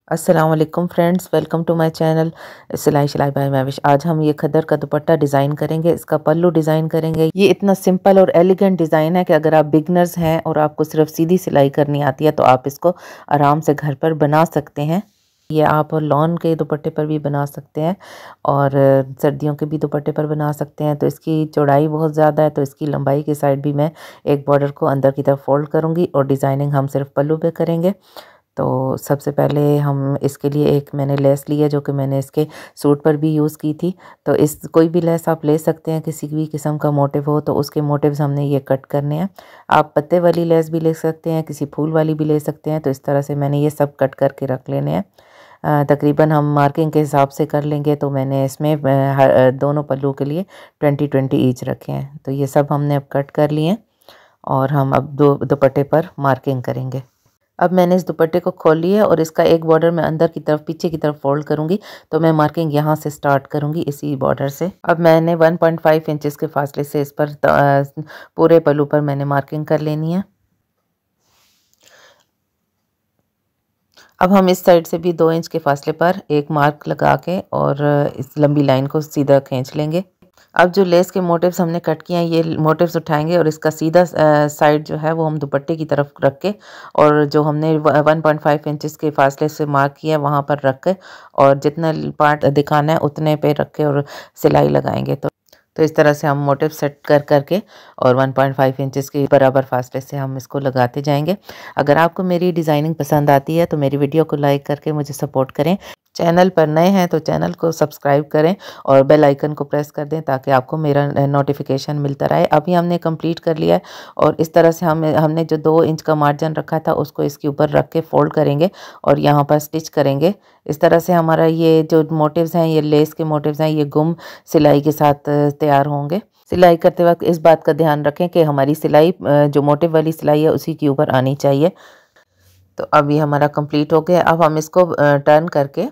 अस्सलाम वालेकुम friends, welcome to my channel Silai Shilai bye Mahwish. आज हम ये खद्दर का दुपट्टा डिज़ाइन करेंगे, इसका पल्लू डिज़ाइन करेंगे। ये इतना सिंपल और एलिगेंट डिज़ाइन है कि अगर आप बिगनर्स हैं और आपको सिर्फ सीधी सिलाई करनी आती है तो आप इसको आराम से घर पर बना सकते हैं। ये आप लॉन के दुपट्टे पर भी बना सकते हैं और सर्दियों के भी दुपट्टे पर बना सकते हैं। तो इसकी चौड़ाई बहुत ज़्यादा है, तो इसकी लंबाई के साइड भी मैं एक बॉर्डर को अंदर की तरफ फोल्ड करूँगी और डिज़ाइनिंग हम सिर्फ पल्लू पे करेंगे। तो सबसे पहले हम इसके लिए एक मैंने लेस ली है जो कि मैंने इसके सूट पर भी यूज़ की थी। तो इस कोई भी लेस आप ले सकते हैं, किसी भी किस्म का मोटिव हो तो उसके मोटिव्स हमने ये कट करने हैं। आप पत्ते वाली लेस भी ले सकते हैं, किसी फूल वाली भी ले सकते हैं। तो इस तरह से मैंने ये सब कट करके रख लेने हैं। तकरीबन हम मार्किंग के हिसाब से कर लेंगे। तो मैंने इसमें दोनों पल्लू के लिए 20-20 ईच रखे हैं। तो ये सब हमने अब कट कर लिए और हम अब दुपट्टे पर मार्किंग करेंगे। अब मैंने इस दुपट्टे को खोल लिया और इसका एक बॉर्डर मैं अंदर की तरफ पीछे की तरफ फोल्ड करूंगी। तो मैं मार्किंग यहाँ से स्टार्ट करूंगी, इसी बॉर्डर से। अब मैंने 1.5 इंचेस के फासले से इस पर पूरे पल्लू पर मैंने मार्किंग कर लेनी है। अब हम इस साइड से भी 2 इंच के फासले पर एक मार्क लगा के और इस लंबी लाइन को सीधा खींच लेंगे। अब जो लेस के मोटिव्स हमने कट किए हैं ये मोटिव्स उठाएंगे और इसका सीधा साइड जो है वो हम दुपट्टे की तरफ रख के और जो हमने 1.5 इंचेस के फासले से मार्क किया है वहाँ पर रख के और जितना पार्ट दिखाना है उतने पे रख के और सिलाई लगाएंगे। तो इस तरह से हम मोटिव सेट कर करके और 1.5 इंचेस के बराबर फासले से हम इसको लगाते जाएंगे। अगर आपको मेरी डिज़ाइनिंग पसंद आती है तो मेरी वीडियो को लाइक करके मुझे सपोर्ट करें। चैनल पर नए हैं तो चैनल को सब्सक्राइब करें और बेल आइकन को प्रेस कर दें ताकि आपको मेरा नोटिफिकेशन मिलता रहे। अभी हमने कंप्लीट कर लिया है और इस तरह से हमने जो 2 इंच का मार्जिन रखा था उसको इसके ऊपर रख के फोल्ड करेंगे और यहाँ पर स्टिच करेंगे। इस तरह से हमारा ये जो मोटिव्स हैं, ये लेस के मोटिव्स हैं, ये गुम सिलाई के साथ तैयार होंगे। सिलाई करते वक्त इस बात का ध्यान रखें कि हमारी सिलाई जो मोटिव वाली सिलाई है उसी के ऊपर आनी चाहिए। तो अब ये हमारा कंप्लीट हो गया। अब हम इसको टर्न करके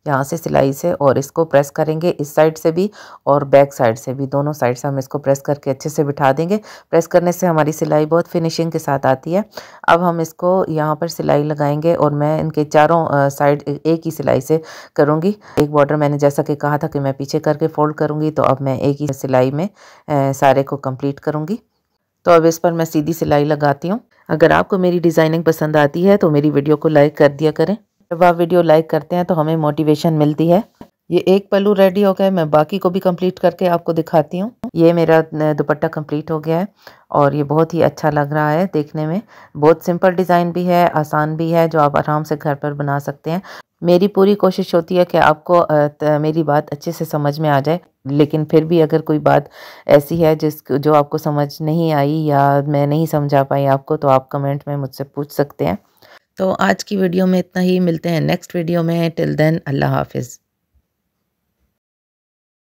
यहाँ से सिलाई से और इसको प्रेस करेंगे, इस साइड से भी और बैक साइड से भी, दोनों साइड से हम इसको प्रेस करके अच्छे से बिठा देंगे। प्रेस करने से हमारी सिलाई बहुत फिनिशिंग के साथ आती है। अब हम इसको यहाँ पर सिलाई लगाएंगे और मैं इनके चारों साइड एक ही सिलाई से करूँगी। एक बॉर्डर मैंने जैसा कि कहा था कि मैं पीछे करके फोल्ड करूँगी, तो अब मैं एक ही सिलाई में सारे को कंप्लीट करूँगी। तो अब इस पर मैं सीधी सिलाई लगाती हूँ। अगर आपको मेरी डिज़ाइनिंग पसंद आती है तो मेरी वीडियो को लाइक कर दिया करें। जब आप वीडियो लाइक करते हैं तो हमें मोटिवेशन मिलती है। ये एक पल्लू रेडी हो गया है, मैं बाकी को भी कंप्लीट करके आपको दिखाती हूँ। ये मेरा दुपट्टा कंप्लीट हो गया है और ये बहुत ही अच्छा लग रहा है देखने में। बहुत सिंपल डिज़ाइन भी है, आसान भी है, जो आप आराम से घर पर बना सकते हैं। मेरी पूरी कोशिश होती है कि आपको मेरी बात अच्छे से समझ में आ जाए, लेकिन फिर भी अगर कोई बात ऐसी है जो आपको समझ नहीं आई या मैं नहीं समझा पाई आपको, तो आप कमेंट में मुझसे पूछ सकते हैं। तो आज की वीडियो में इतना ही, मिलते हैं नेक्स्ट वीडियो में। टिल देन अल्लाह हाफिज़।